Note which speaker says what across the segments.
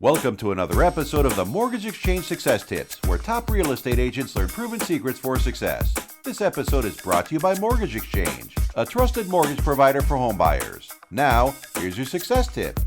Speaker 1: Welcome to another episode of the Mortgage Exchange Success Tips, where top real estate agents learn proven secrets for success. This episode is brought to you by Mortgage Exchange, a trusted mortgage provider for home buyers. Now, here's your success tip.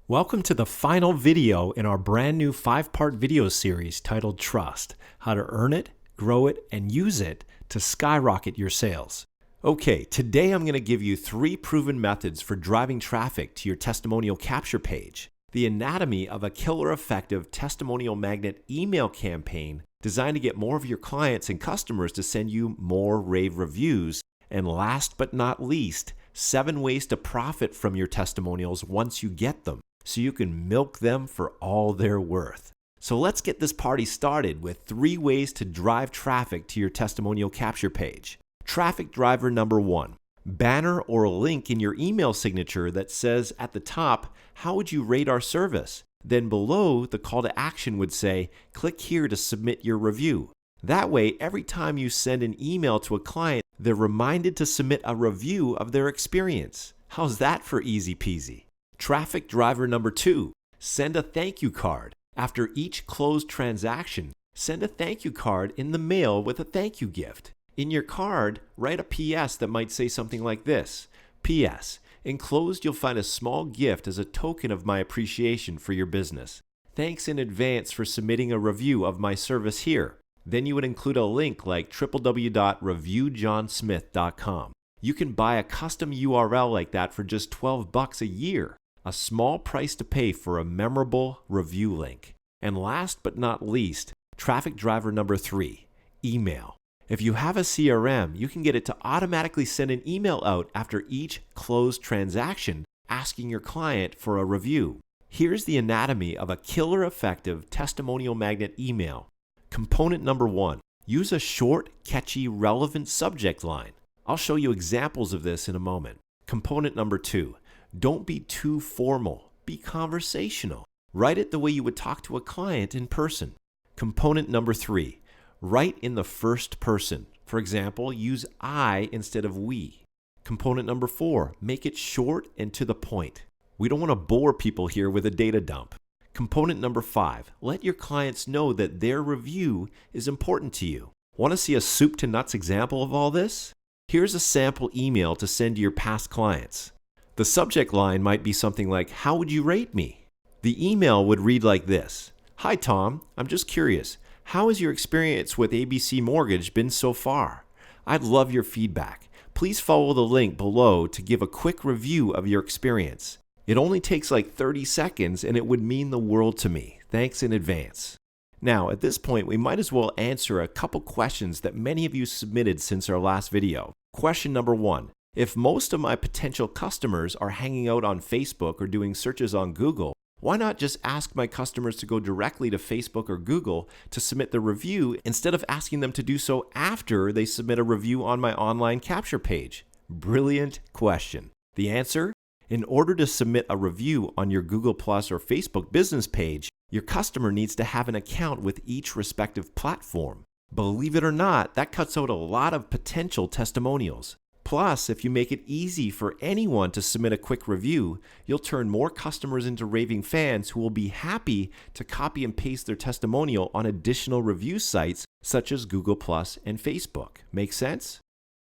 Speaker 2: Welcome to the final video in our brand new 5-part video series titled Trust: How to Earn It, Grow It, and Use It to Skyrocket Your Sales. Okay, today I'm going to give you 3 proven methods for driving traffic to your testimonial capture page. The anatomy of a killer effective testimonial magnet email campaign designed to get more of your clients and customers to send you more rave reviews. And last but not least, 7 ways to profit from your testimonials once you get them, so you can milk them for all they're worth. So let's get this party started with 3 ways to drive traffic to your testimonial capture page. Traffic driver number 1. Banner or a link in your email signature that says at the top, "How would you rate our service?" Then below, the call to action would say, "Click here to submit your review." That way, every time you send an email to a client, they're reminded to submit a review of their experience. How's that for easy peasy? Traffic driver number 2. Send a thank you card. After each closed transaction, send a thank you card in the mail with a thank you gift. In your card, write a PS that might say something like this: PS, enclosed you'll find a small gift as a token of my appreciation for your business. Thanks in advance for submitting a review of my service here. Then you would include a link like www.reviewjohnsmith.com. You can buy a custom URL like that for just $12 a year, a small price to pay for a memorable review link. And last but not least, traffic driver number 3, email. If you have a CRM, you can get it to automatically send an email out after each closed transaction asking your client for a review. Here's the anatomy of a killer effective testimonial magnet email. Component number 1, use a short, catchy, relevant subject line. I'll show you examples of this in a moment. Component number 2, don't be too formal, be conversational. Write it the way you would talk to a client in person. Component number 3, write in the first person. For example, use I instead of we. Component number 4, make it short and to the point. We don't want to bore people here with a data dump. Component number 5, let your clients know that their review is important to you. Want to see a soup to nuts example of all this? Here's a sample email to send to your past clients. The subject line might be something like, "How would you rate me?" The email would read like this: "Hi Tom, I'm just curious. How has your experience with ABC Mortgage been so far? I'd love your feedback. Please follow the link below to give a quick review of your experience. It only takes like 30 seconds and it would mean the world to me. Thanks in advance." Now, at this point, we might as well answer a couple questions that many of you submitted since our last video. Question number 1. If most of my potential customers are hanging out on Facebook or doing searches on Google, why not just ask my customers to go directly to Facebook or Google to submit the review instead of asking them to do so after they submit a review on my online capture page? Brilliant question. The answer? In order to submit a review on your Google Plus or Facebook business page, your customer needs to have an account with each respective platform. Believe it or not, that cuts out a lot of potential testimonials. Plus, if you make it easy for anyone to submit a quick review, you'll turn more customers into raving fans who will be happy to copy and paste their testimonial on additional review sites such as Google Plus and Facebook. Make sense?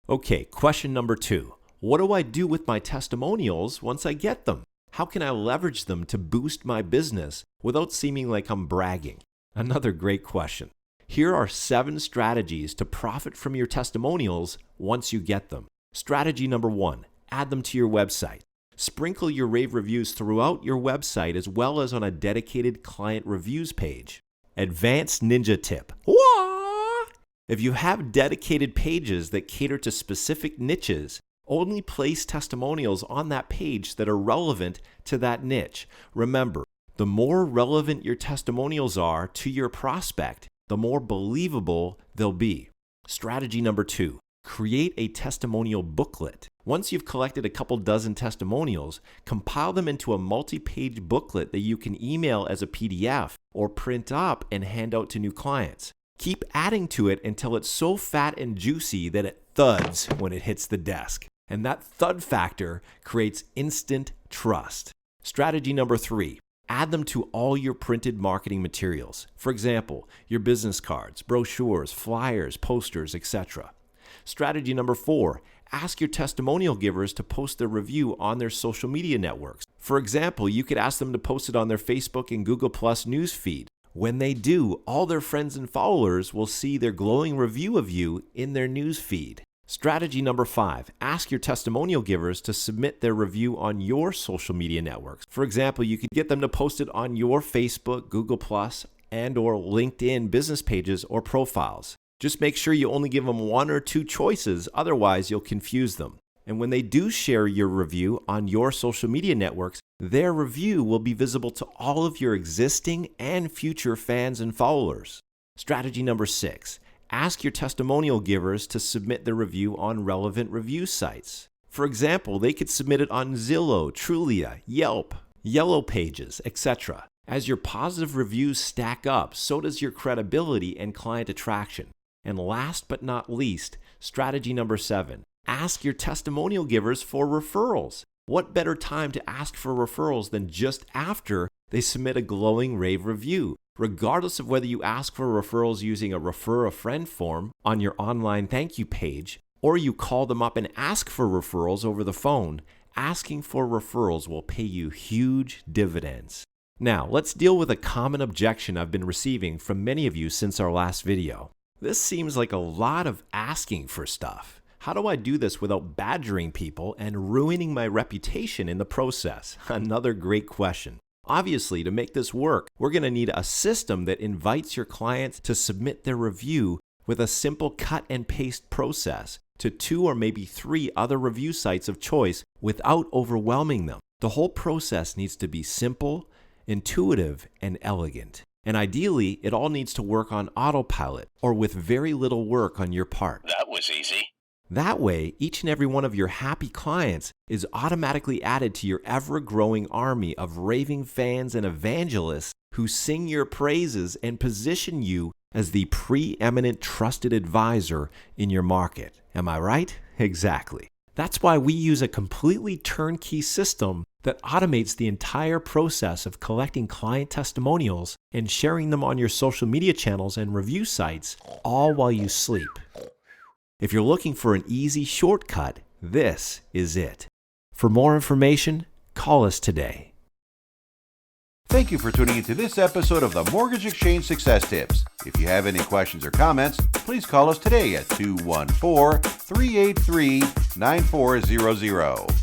Speaker 2: Okay, question number 2. What do I do with my testimonials once I get them? How can I leverage them to boost my business without seeming like I'm bragging? Another great question. Here are 7 strategies to profit from your testimonials once you get them. Strategy number 1, add them to your website. Sprinkle your rave reviews throughout your website as well as on a dedicated client reviews page. Advanced ninja tip. Wah! If you have dedicated pages that cater to specific niches, only place testimonials on that page that are relevant to that niche. Remember, the more relevant your testimonials are to your prospect, the more believable they'll be. Strategy number 2. Create a testimonial booklet. Once you've collected a couple dozen testimonials, compile them into a multi-page booklet that you can email as a PDF or print up and hand out to new clients. Keep adding to it until it's so fat and juicy that it thuds when it hits the desk. And that thud factor creates instant trust. Strategy number 3. Add them to all your printed marketing materials. For example, your business cards, brochures, flyers, posters, etc. Strategy number 4, ask your testimonial givers to post their review on their social media networks. For example, you could ask them to post it on their Facebook and Google Plus news feed. When they do, all their friends and followers will see their glowing review of you in their news feed. Strategy number 5, ask your testimonial givers to submit their review on your social media networks. For example, you could get them to post it on your Facebook, Google Plus, and or LinkedIn business pages or profiles. Just make sure you only give them 1 or 2 choices, otherwise you'll confuse them. And when they do share your review on your social media networks, their review will be visible to all of your existing and future fans and followers. Strategy number 6, ask your testimonial givers to submit their review on relevant review sites. For example, they could submit it on Zillow, Trulia, Yelp, Yellow Pages, etc. As your positive reviews stack up, so does your credibility and client attraction. And last but not least, strategy number 7, ask your testimonial givers for referrals. What better time to ask for referrals than just after they submit a glowing rave review? Regardless of whether you ask for referrals using a refer a friend form on your online thank you page, or you call them up and ask for referrals over the phone, asking for referrals will pay you huge dividends. Now, let's deal with a common objection I've been receiving from many of you since our last video. This seems like a lot of asking for stuff. How do I do this without badgering people and ruining my reputation in the process? Another great question. Obviously, to make this work, we're going to need a system that invites your clients to submit their review with a simple cut and paste process to 2 or maybe 3 other review sites of choice without overwhelming them. The whole process needs to be simple, intuitive, and elegant. And ideally, it all needs to work on autopilot or with very little work on your part.
Speaker 3: That was easy.
Speaker 2: That way, each and every one of your happy clients is automatically added to your ever-growing army of raving fans and evangelists who sing your praises and position you as the preeminent trusted advisor in your market. Am I right? Exactly. That's why we use a completely turnkey system that automates the entire process of collecting client testimonials and sharing them on your social media channels and review sites, all while you sleep. If you're looking for an easy shortcut, this is it. For more information, call us today.
Speaker 1: Thank you for tuning into this episode of the Mortgage Exchange Success Tips. If you have any questions or comments, please call us today at 214-383-9400.